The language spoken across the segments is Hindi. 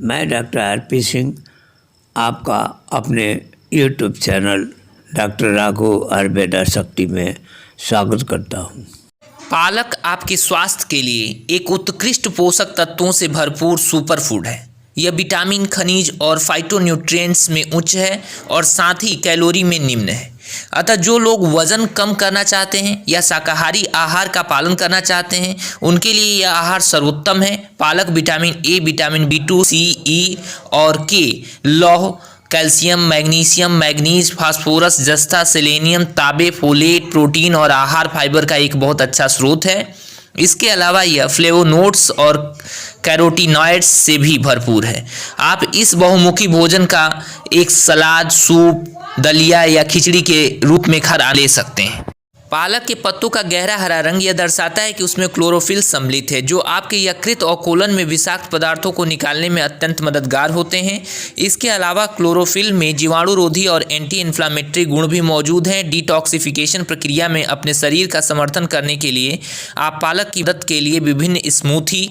मैं डॉक्टर आर.पी. सिंह आपका अपने YouTube channel doctor Raghav Ayurveda शक्ति में स्वागत करता हूँ। पालक आपके स्वास्थ्य के लिए एक उत्कृष्ट पोषक तत्वों से भरपूर सुपर फूड है। यह विटामिन, खनिज और फाइटोन्यूट्रिएंट्स में उच्च है और साथ ही कैलोरी में निम्न है। अतः जो लोग वजन कम करना चाहते हैं या शाकाहारी आहार का पालन करना चाहते हैं, उनके लिए यह आहार सर्वोत्तम है। पालक vitamin A, vitamin B2, C, E और K, लौह, कैल्शियम, मैग्नीशियम, मैग्नीज, फास्फोरस, जस्ता, सेलेनियम, तांबे, फोलेट, प्रोटीन और आहार फाइबर का एक बहुत अच्छा स्रोत है। इसके अलावा यह फ्लेवोनोड्स और कैरोटीनॉइड्स से भी भरपूर है। आप इस बहुमुखी भोजन का एक सलाद, सूप, दलिया या खिचड़ी के रूप में खा ले सकते हैं। पालक के पत्तों का गहरा हरा रंग यह दर्शाता है कि उसमें क्लोरोफिल सम्मिलित है, जो आपके यकृत और कोलन में विषाक्त पदार्थों को निकालने में अत्यंत मददगार होते हैं। इसके अलावा क्लोरोफिल में जीवाणुरोधी और एंटी इन्फ्लामेटरी गुण भी मौजूद हैं। डिटॉक्सिफिकेशन प्रक्रिया में अपने शरीर का समर्थन करने के लिए आप पालक की मदद के लिए विभिन्न स्मूथी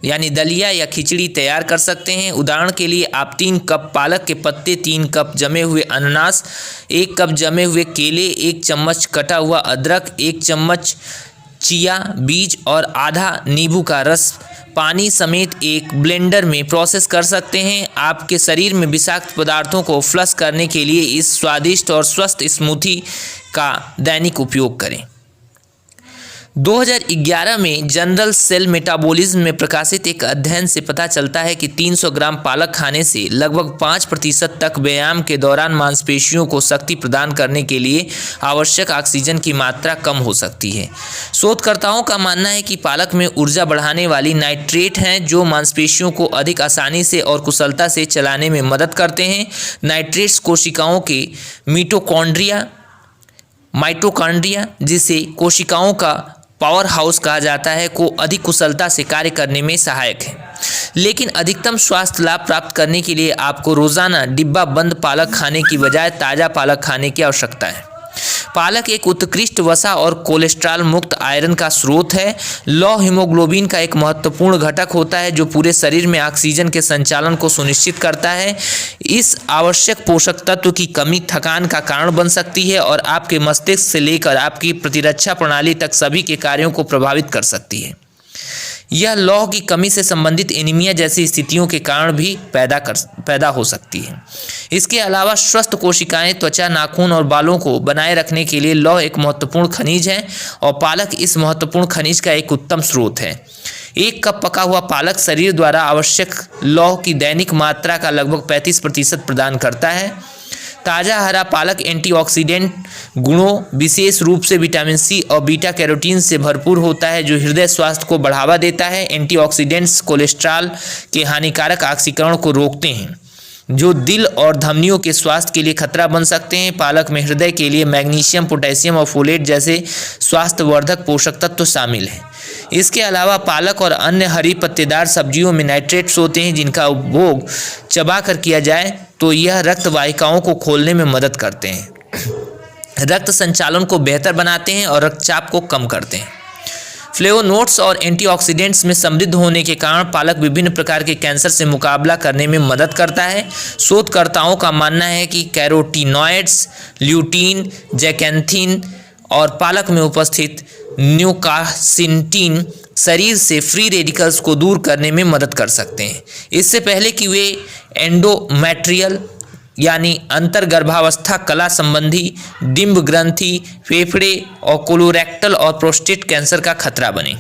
यानी दलिया या खिचड़ी तैयार कर सकते हैं। उदाहरण के लिए आप 3 कप पालक के पत्ते, 3 कप जमे हुए अनानास, 1 कप जमे हुए केले, 1 चम्मच कटा हुआ अदरक, 1 चम्मच चिया बीज और आधा नींबू का रस पानी समेत एक ब्लेंडर में प्रोसेस कर सकते हैं। आपके शरीर में विषाक्त पदार्थों को फ्लश करने के लिए इस स्वादिष्ट और स्वस्थ स्मूथी का दैनिक उपयोग करें। 2011 में जनरल सेल मेटाबॉलिज्म में प्रकाशित एक अध्ययन से पता चलता है कि 300 ग्राम पालक खाने से लगभग 5% तक व्यायाम के दौरान मांसपेशियों को शक्ति प्रदान करने के लिए आवश्यक ऑक्सीजन की मात्रा कम हो सकती है। शोधकर्ताओं का मानना है कि पालक में ऊर्जा बढ़ाने वाली नाइट्रेट हैं, जो मांसपेशियों को अधिक आसानी से और कुशलता से चलाने में मदद करते हैं। नाइट्रेट्स कोशिकाओं के माइटोकॉन्ड्रिया, जिसे कोशिकाओं का पावर हाउस कहा जाता है, को अधिक कुशलता से कार्य करने में सहायक है। लेकिन अधिकतम स्वास्थ्य लाभ प्राप्त करने के लिए आपको रोजाना डिब्बा बंद पालक खाने की बजाय ताज़ा पालक खाने की आवश्यकता है। पालक एक उत्कृष्ट वसा और कोलेस्ट्रॉल मुक्त आयरन का स्रोत है। लौह हीमोग्लोबिन का एक महत्वपूर्ण घटक होता है, जो पूरे शरीर में ऑक्सीजन के संचालन को सुनिश्चित करता है। इस आवश्यक पोषक तत्व की कमी थकान का कारण बन सकती है और आपके मस्तिष्क से लेकर आपकी प्रतिरक्षा प्रणाली तक सभी के कार्यों को प्रभावित कर सकती है। यह लौह की कमी से संबंधित एनीमिया जैसी स्थितियों के कारण भी पैदा हो सकती है। इसके अलावा स्वस्थ कोशिकाएं, त्वचा, नाखून और बालों को बनाए रखने के लिए लौह एक महत्वपूर्ण खनिज है और पालक इस महत्वपूर्ण खनिज का एक उत्तम स्रोत है। 1 कप पका हुआ पालक शरीर द्वारा आवश्यक लौह की दैनिक मात्रा का लगभग 35% प्रदान करता है। ताज़ा हरा पालक एंटीऑक्सीडेंट गुणों, विशेष रूप से विटामिन C और बीटा कैरोटीन से भरपूर होता है, जो हृदय स्वास्थ्य को बढ़ावा देता है। एंटीऑक्सीडेंट्स कोलेस्ट्रॉल के हानिकारक ऑक्सीकरण को रोकते हैं, जो दिल और धमनियों के स्वास्थ्य के लिए खतरा बन सकते हैं। पालक में हृदय के लिए मैग्नीशियम, पोटेशियम और फोलेट जैसे स्वास्थ्यवर्धक पोषक तत्व शामिल हैं। इसके अलावा पालक और अन्य हरी पत्तेदार सब्जियों में नाइट्रेट्स होते हैं, जिनका उपभोग चबा कर किया जाए तो यह रक्त वाहिकाओं को खोलने में मदद करते हैं, रक्त संचालन को बेहतर बनाते हैं और रक्तचाप को कम करते हैं। फ्लेवोनोड्स और एंटीऑक्सीडेंट्स में समृद्ध होने के कारण पालक विभिन्न प्रकार के कैंसर से मुकाबला करने में मदद करता है। शोधकर्ताओं का मानना है कि कैरोटीनॉइड्स, ल्यूटीन, जैकेंथिन और पालक में उपस्थित न्यूकासिनटिन शरीर से फ्री रेडिकल्स को दूर करने में मदद कर सकते हैं, इससे पहले कि वे एंडोमेट्रियल यानी अंतर्गर्भावस्था कला संबंधी, डिंब ग्रंथि, फेफड़े और कोलोरेक्टल और प्रोस्टेट कैंसर का खतरा बने।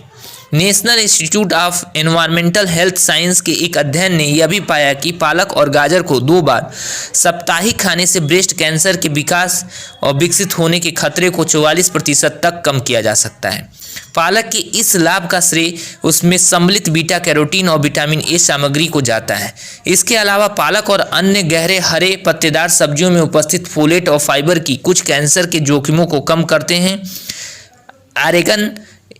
National institute of environmental health science के एक अध्ययन ने यह भी पाया कि पालक और गाजर को 2 बार साप्ताहिक खाने से ब्रेस्ट कैंसर के विकास और विकसित होने के खतरे को 44% तक कम किया जा सकता है। पालक के इस लाभ का श्रेय उसमें सम्मिलित बीटा कैरोटीन और विटामिन ए सामग्री को जाता है। इसके अलावा पालक और अन्य गहरे हरे पत्तेदार सब्जियों में उपस्थित फोलेट और फाइबर की कुछ कैंसर के जोखिमों को कम करते हैं। ऑरेगन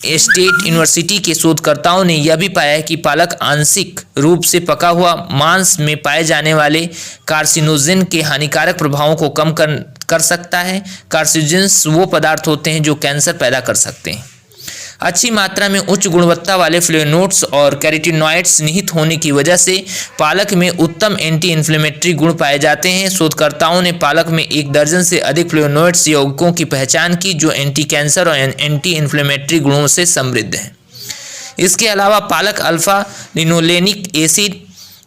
स्टेट यूनिवर्सिटी के शोधकर्ताओं ने यह भी पाया है कि पालक आंशिक रूप से पका हुआ मांस में पाए जाने वाले कार्सिनोजेन के हानिकारक प्रभावों को कम कर सकता है। कार्सिनोजेंस वो पदार्थ होते हैं जो कैंसर पैदा कर सकते हैं। अच्छी मात्रा में उच्च गुणवत्ता वाले फ्लेवोनोइड्स और कैरोटीनॉइड्स निहित होने की वजह से पालक में उत्तम एंटी इन्फ्लेमेटरी गुण पाए जाते हैं। शोधकर्ताओं ने पालक में 1 दर्जन से अधिक फ्लेवोनोइड्स यौगिकों की पहचान की जो एंटी कैंसर और एंटी इन्फ्लेमेटरी गुणों से समृद्ध हैं। इसके अलावा पालक अल्फा लिनोलेनिक एसिड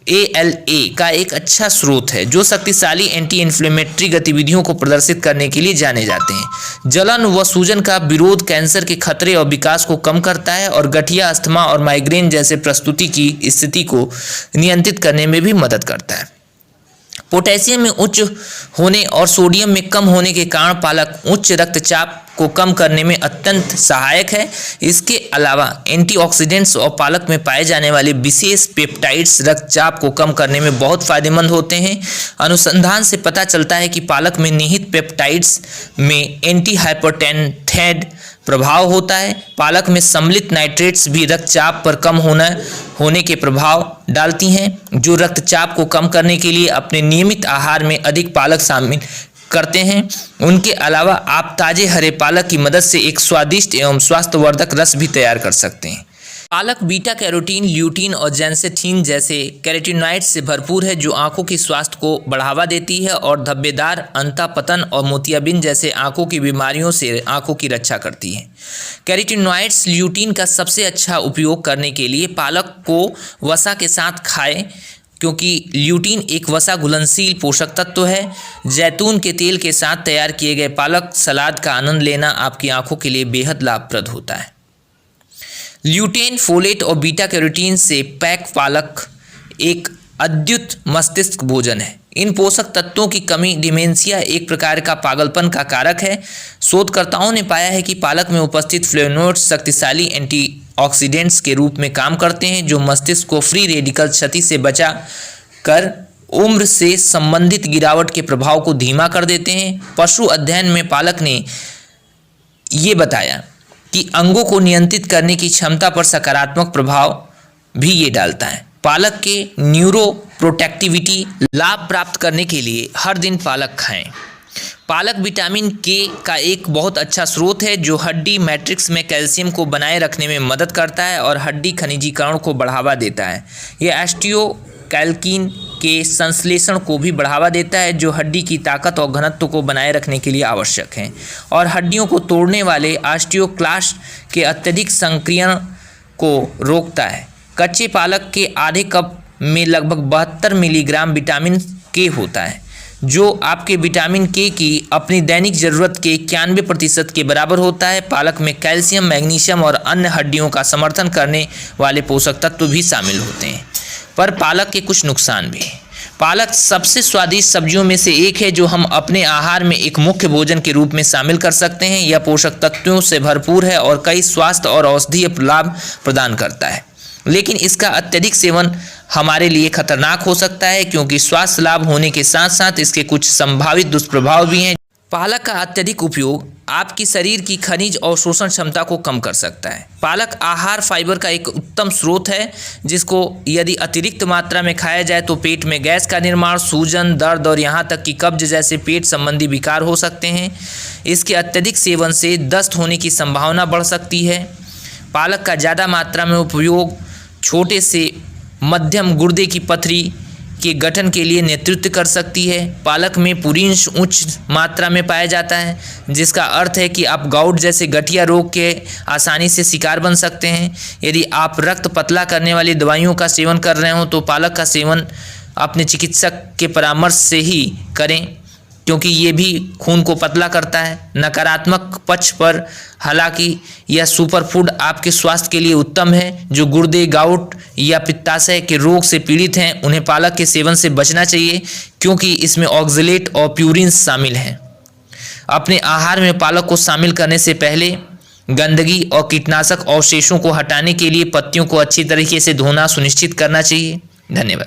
ALA का एक अच्छा स्रोत है जो शक्तिशाली एंटी इन्फ्लेमेटरी गतिविधियों को प्रदर्शित करने के लिए जाने जाते हैं। जलन व सूजन का विरोध कैंसर के खतरे और विकास को कम करता है और गठिया, अस्थमा और माइग्रेन जैसे प्रस्तुति की स्थिति को नियंत्रित करने में भी मदद करता है। पोटेशियम में उच्च होने और सोडियम में कम होने के कारण पालक उच्च रक्तचाप को कम करने में अत्यंत सहायक है। इसके अलावा एंटीऑक्सीडेंट्स और पालक में पाए जाने वाले विशेष पेप्टाइड्स रक्तचाप को कम करने में बहुत फायदेमंद होते हैं। अनुसंधान से पता चलता है कि पालक में निहित पेप्टाइड्स में एंटी हाइपरटेंथेड प्रभाव होता है। पालक में सम्मिलित नाइट्रेट्स भी रक्तचाप पर कम होने के प्रभाव डालती हैं, जो रक्तचाप को कम करने के लिए अपने नियमित आहार में अधिक पालक शामिल करते हैं। उनके अलावा आप ताजे हरे पालक की मदद से एक स्वादिष्ट एवं स्वास्थ्यवर्धक रस भी तैयार कर सकते हैं। पालक बीटा कैरोटीन, ल्यूटीन और जेंसेथीन जैसे कैरोटीनॉइड्स से भरपूर है जो आंखों की स्वास्थ्य को बढ़ावा देती है और धब्बेदार, अंधा पतन और मोतियाबिंद जैसे आंखों की बीमारियों से आंखों की रक्षा करती है। कैरोटीनॉइड्स ल्यूटीन का सबसे अच्छा उपयोग करने के लिए पालक को वसा के साथ खाएं क्योंकि ल्यूटीन एक वसा घुलनशील पोषक तत्व है। जैतून के तेल के साथ तैयार किए गए पालक सलाद का आनंद लेना आपकी आंखों के लिए बेहद लाभप्रद होता है। ल्यूटेन, फोलेट और बीटा कैरोटीन से पैक पालक एक अद्भुत मस्तिष्क भोजन है। इन पोषक तत्वों की कमी डिमेंशिया एक प्रकार का पागलपन का कारक है। शोधकर्ताओं ने पाया है कि पालक में उपस्थित फ्लेवोनोइड्स शक्तिशाली एंटीऑक्सीडेंट्स के रूप में काम करते हैं जो मस्तिष्क को फ्री रेडिकल क्षति से बचा कर उम्र से संबंधित गिरावट के प्रभाव को धीमा कर देते हैं। पशु अध्ययन में पालक ने ये बताया कि अंगों को नियंत्रित करने की क्षमता पर सकारात्मक प्रभाव भी ये डालता है। पालक के न्यूरोप्रोटेक्टिविटी लाभ प्राप्त करने के लिए हर दिन पालक खाएं। पालक विटामिन के का एक बहुत अच्छा स्रोत है जो हड्डी मैट्रिक्स में कैल्शियम को बनाए रखने में मदद करता है और हड्डी खनिजीकरण को बढ़ावा देता है। यह ऑस्टियोकैल्सिन के संश्लेषण को भी बढ़ावा देता है जो हड्डी की ताकत और घनत्व को बनाए रखने के लिए आवश्यक है और हड्डियों को तोड़ने वाले ऑस्टियोक्लास्ट के अत्यधिक संक्रियण को रोकता है। कच्चे पालक के आधे कप में लगभग 72 मिलीग्राम विटामिन के होता है जो आपके विटामिन के की अपनी दैनिक ज़रूरत के 91% के बराबर होता है। पालक में कैल्शियम, मैग्नीशियम और अन्य हड्डियों का समर्थन करने वाले पोषक तत्व भी शामिल होते हैं, पर पालक के कुछ नुकसान भी हैं। पालक सबसे स्वादिष्ट सब्जियों में से एक है जो हम अपने आहार में एक मुख्य भोजन के रूप में शामिल कर सकते हैं। यह पोषक तत्वों से भरपूर है और कई स्वास्थ्य और औषधीय लाभ प्रदान करता है, लेकिन इसका अत्यधिक सेवन हमारे लिए खतरनाक हो सकता है क्योंकि स्वास्थ्य लाभ होने के साथ साथ इसके कुछ संभावित दुष्प्रभाव भी हैं। पालक का अत्यधिक उपयोग आपकी शरीर की खनिज और शोषण क्षमता को कम कर सकता है। पालक आहार फाइबर का एक उत्तम स्रोत है जिसको यदि अतिरिक्त मात्रा में खाया जाए तो पेट में गैस का निर्माण, सूजन, दर्द और यहाँ तक कि कब्ज जैसे पेट संबंधी विकार हो सकते हैं। इसके अत्यधिक सेवन से दस्त होने की संभावना बढ़ सकती है। पालक का ज़्यादा मात्रा में उपयोग छोटे से मध्यम गुर्दे की पथरी के गठन के लिए नेतृत्व कर सकती है। पालक में पुरींश उच्च मात्रा में पाया जाता है जिसका अर्थ है कि आप गाउट जैसे गठिया रोग के आसानी से शिकार बन सकते हैं। यदि आप रक्त पतला करने वाली दवाइयों का सेवन कर रहे हो तो पालक का सेवन अपने चिकित्सक के परामर्श से ही करें क्योंकि ये भी खून को पतला करता है। नकारात्मक पक्ष पर हालांकि यह सुपरफूड आपके स्वास्थ्य के लिए उत्तम है। जो गुर्दे, गाउट या पित्ताशय के रोग से पीड़ित हैं उन्हें पालक के सेवन से बचना चाहिए क्योंकि इसमें ऑक्जेलेट और प्यूरिन्स शामिल हैं। अपने आहार में पालक को शामिल करने से पहले गंदगी और कीटनाशक अवशेषों को हटाने के लिए पत्तियों को अच्छी तरीके से धोना सुनिश्चित करना चाहिए। धन्यवाद।